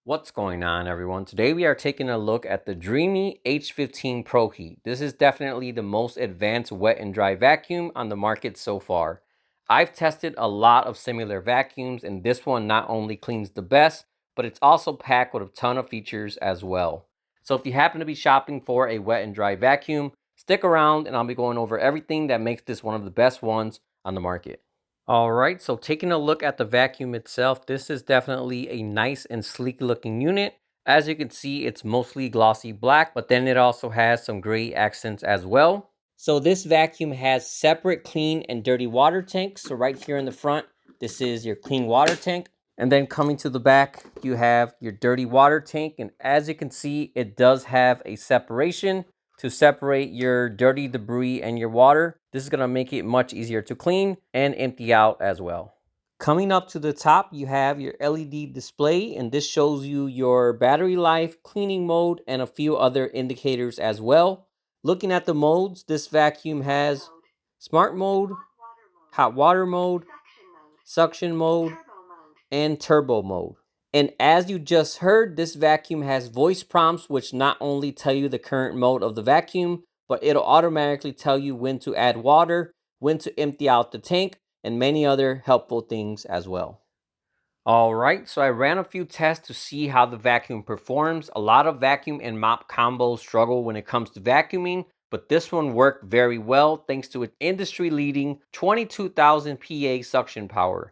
What's going on, everyone? Today we are taking a look at the Dreame H15 Pro Heat. This is definitely the most advanced wet and dry vacuum on the market so far. I've tested a lot of similar vacuums, and this one not only cleans the best, but it's also packed with a ton of features as well. So if you happen to be shopping for a wet and dry vacuum, stick around and I'll be going over everything that makes this one of the best ones on the market. All right, so taking a look at the vacuum itself, this is definitely a nice and sleek looking unit. As you can see, it's mostly glossy black, but then it also has some gray accents as well. So this vacuum has separate clean and dirty water tanks. So right here in the front, this is your clean water tank. And then coming to the back, you have your dirty water tank. And as you can see, it does have a separation to separate your dirty debris and your water. This is going to make it much easier to clean and empty out as well. Coming up to the top, you have your LED display, and this shows you your battery life, cleaning mode, and a few other indicators as well. Looking at the modes, this vacuum has smart mode, hot water mode, suction mode, and turbo mode. And as you just heard, this vacuum has voice prompts, which not only tell you the current mode of the vacuum, but it'll automatically tell you when to add water, when to empty out the tank, and many other helpful things as well. All right, so I ran a few tests to see how the vacuum performs. A lot of vacuum and mop combos struggle when it comes to vacuuming, but this one worked very well thanks to its industry-leading 22,000 PA suction power.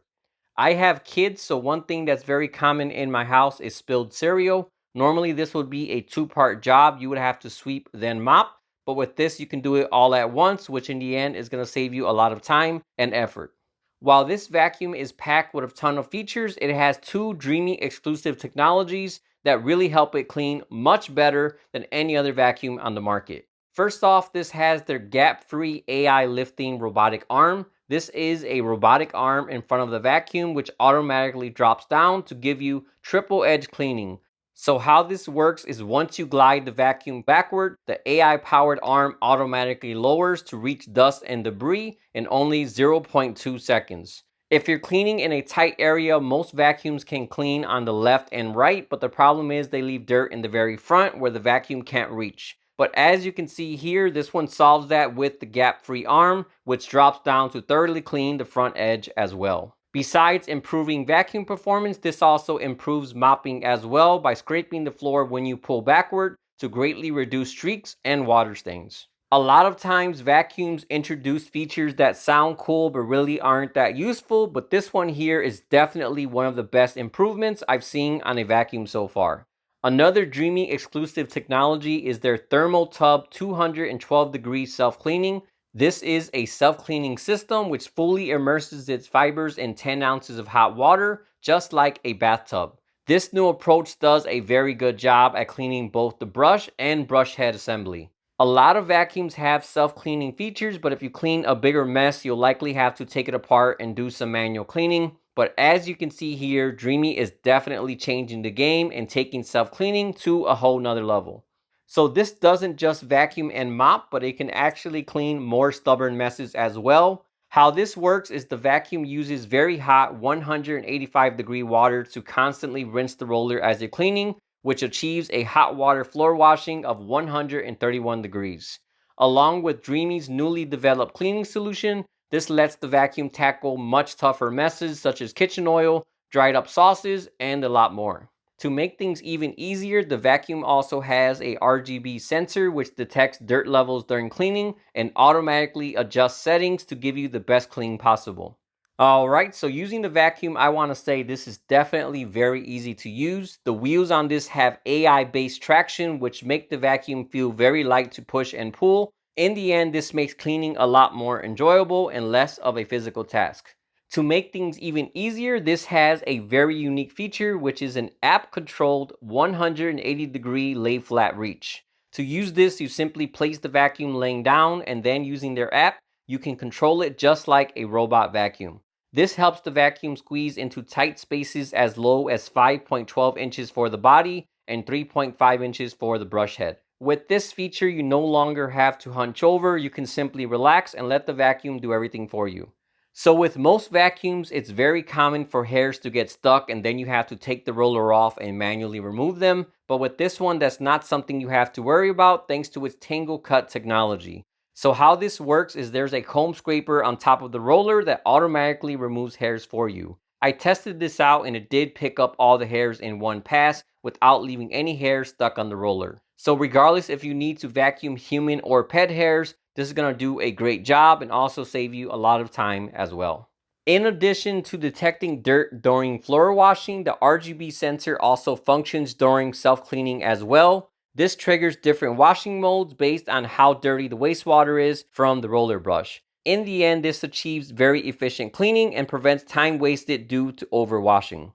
I have kids, so one thing that's very common in my house is spilled cereal. Normally, this would be a two-part job. You would have to sweep, then mop. But with this, you can do it all at once, which in the end is going to save you a lot of time and effort. While this vacuum is packed with a ton of features, it has two Dreame exclusive technologies that really help it clean much better than any other vacuum on the market. First off, this has their gap-free AI lifting robotic arm. This is a robotic arm in front of the vacuum which automatically drops down to give you triple edge cleaning. So how this works is once you glide the vacuum backward, the AI powered arm automatically lowers to reach dust and debris in only 0.2 seconds. If you're cleaning in a tight area, most vacuums can clean on the left and right, but the problem is they leave dirt in the very front where the vacuum can't reach. But as you can see here, this one solves that with the gap-free arm, which drops down to thoroughly clean the front edge as well. Besides improving vacuum performance, this also improves mopping as well by scraping the floor when you pull backward to greatly reduce streaks and water stains. A lot of times vacuums introduce features that sound cool but really aren't that useful, but this one here is definitely one of the best improvements I've seen on a vacuum so far. Another Dreame exclusive technology is their Thermal Tub 212 degrees self-cleaning. This is a self-cleaning system which fully immerses its fibers in 10 ounces of hot water, just like a bathtub. This new approach does a very good job at cleaning both the brush and brush head assembly. A lot of vacuums have self-cleaning features, but if you clean a bigger mess, you'll likely have to take it apart and do some manual cleaning. But as you can see here, Dreame is definitely changing the game and taking self-cleaning to a whole nother level. So this doesn't just vacuum and mop, but it can actually clean more stubborn messes as well. How this works is the vacuum uses very hot 185 degree water to constantly rinse the roller as you're cleaning, which achieves a hot water floor washing of 131 degrees. Along with Dreame's newly developed cleaning solution, this lets the vacuum tackle much tougher messes such as kitchen oil, dried up sauces, and a lot more. To make things even easier, the vacuum also has a RGB sensor which detects dirt levels during cleaning and automatically adjusts settings to give you the best clean possible. Alright, so using the vacuum, I want to say this is definitely very easy to use. The wheels on this have AI-based traction which make the vacuum feel very light to push and pull. In the end, this makes cleaning a lot more enjoyable and less of a physical task. To make things even easier, this has a very unique feature, which is an app-controlled 180-degree lay flat reach. To use this, you simply place the vacuum laying down, and then using their app, you can control it just like a robot vacuum. This helps the vacuum squeeze into tight spaces as low as 5.12 inches for the body and 3.5 inches for the brush head. With this feature, you no longer have to hunch over. You can simply relax and let the vacuum do everything for you. So with most vacuums, it's very common for hairs to get stuck and then you have to take the roller off and manually remove them. But with this one, that's not something you have to worry about thanks to its Tangle Cut technology. So how this works is there's a comb scraper on top of the roller that automatically removes hairs for you. I tested this out and it did pick up all the hairs in one pass without leaving any hairs stuck on the roller. So regardless if you need to vacuum human or pet hairs, this is going to do a great job and also save you a lot of time as well. In addition to detecting dirt during floor washing, the RGB sensor also functions during self-cleaning as well. This triggers different washing modes based on how dirty the wastewater is from the roller brush. In the end, this achieves very efficient cleaning and prevents time wasted due to overwashing.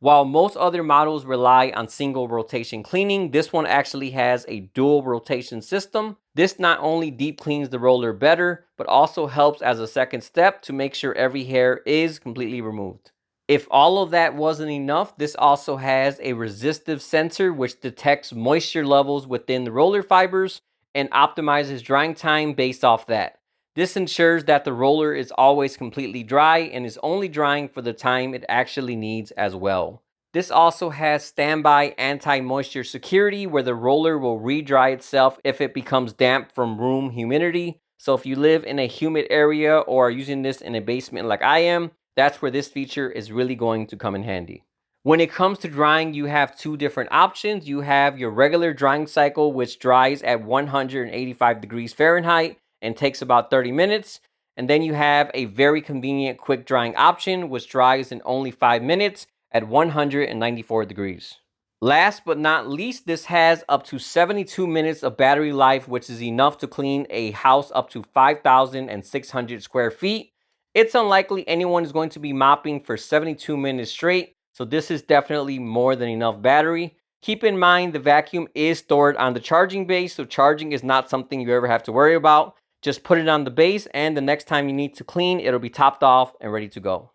While most other models rely on single rotation cleaning, this one actually has a dual rotation system. This not only deep cleans the roller better, but also helps as a second step to make sure every hair is completely removed. If all of that wasn't enough, this also has a resistive sensor which detects moisture levels within the roller fibers and optimizes drying time based off that. This ensures that the roller is always completely dry and is only drying for the time it actually needs as well. This also has standby anti-moisture security where the roller will re-dry itself if it becomes damp from room humidity. So if you live in a humid area or are using this in a basement like I am, that's where this feature is really going to come in handy. When it comes to drying, you have two different options. You have your regular drying cycle, which dries at 185 degrees Fahrenheit and takes about 30 minutes. And then you have a very convenient quick drying option, which dries in only 5 minutes at 194 degrees. Last but not least, this has up to 72 minutes of battery life, which is enough to clean a house up to 5,600 square feet. It's unlikely anyone is going to be mopping for 72 minutes straight, so this is definitely more than enough battery. Keep in mind the vacuum is stored on the charging base, so charging is not something you ever have to worry about. Just put it on the base and the next time you need to clean, it'll be topped off and ready to go.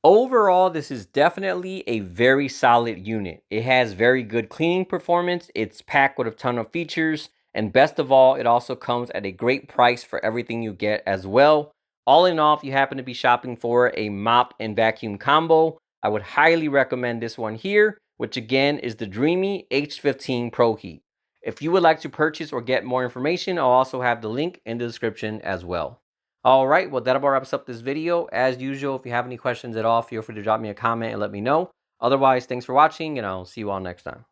Overall, this is definitely a very solid unit. It has very good cleaning performance, it's packed with a ton of features, and best of all, it also comes at a great price for everything you get as well. All in all, if you happen to be shopping for a mop and vacuum combo, I would highly recommend this one here, which again is the Dreame H15 Pro Heat. If you would like to purchase or get more information, I'll also have the link in the description as well. All right, well, that about wraps up this video. As usual, if you have any questions at all, feel free to drop me a comment and let me know. Otherwise, thanks for watching, and I'll see you all next time.